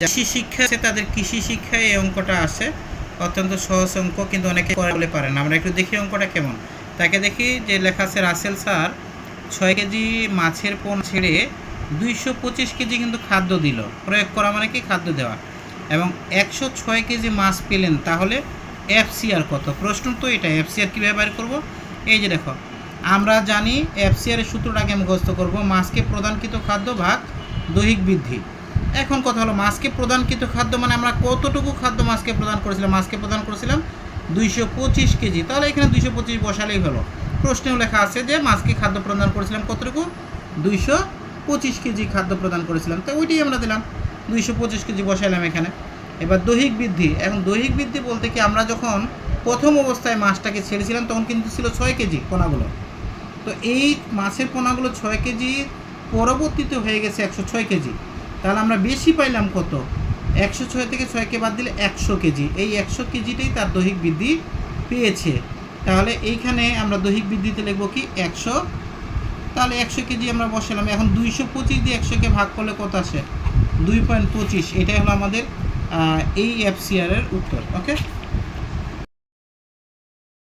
কৃষি শিক্ষা আছে তাদের কৃষি শিক্ষায় এই অঙ্কটা আসে, অত্যন্ত সহজ অঙ্ক, কিন্তু অনেকে বলে পারে না। আমরা একটু দেখি অঙ্কটা কেমন। তাকে দেখি যে লেখা আছে রাসেল স্যার 6 কেজি মাছের পোনা ছেড়ে 225 কেজি কিন্তু খাদ্য দিল। প্রয়োগ করা মানে কি? খাদ্য দেওয়া। এবং 106 কেজি মাছ পেলেন, তাহলে এফসিআর কত? প্রশ্ন তো এটা। এফসিআর কীভাবে বের করব? এই যে দেখো, আমরা জানি এফসিআরের সূত্রটাকে মুখস্থ করব, মাছকে প্রদানকৃত খাদ্য ভাগ দৈহিক বৃদ্ধি। এখন কথা হলো, মাছকে প্রদানকৃত খাদ্য মানে আমরা কতটুকু খাদ্য মাছকে প্রদান করেছিলাম? মাছকে প্রদান করেছিলাম 225 কেজি। তাহলে এখানে 225 বসালেই হলো। প্রশ্নেও লেখা আছে যে মাছকে খাদ্য প্রদান করেছিলাম কতটুকু? 225 কেজি খাদ্য প্রদান করেছিলাম, তো ওইটাই আমরা দিলাম, 225 কেজি বসাইলাম এখানে। এবার দৈহিক বৃদ্ধি। এখন দৈহিক বৃদ্ধি বলতে কি, আমরা যখন প্রথম অবস্থায় মাছটাকে ছেড়েছিলাম তখন কিন্তু ছিল 6 কেজি পোনাগুলো। তো এই মাছের পোনাগুলো 6 কেজি, পরবর্তীতে হয়ে গেছে 106 কেজি। তাহলে আমরা বেশি পাইলাম কত? 106 থেকে 6কে বাদ দিলে 100 কেজি। এই 100 কেজিটাই তার দৈহিক বৃদ্ধি পেয়েছে। তাহলে এইখানে আমরা দৈহিক বৃদ্ধিতে লিখব কি? 100। তাহলে 100 কেজি আমরা বসালাম। এখন 225 দিয়ে 100কে ভাগ করলে কত আসে? 2.25। এটাই হলো আমাদের এই এফসিআর এর উত্তর। ওকে।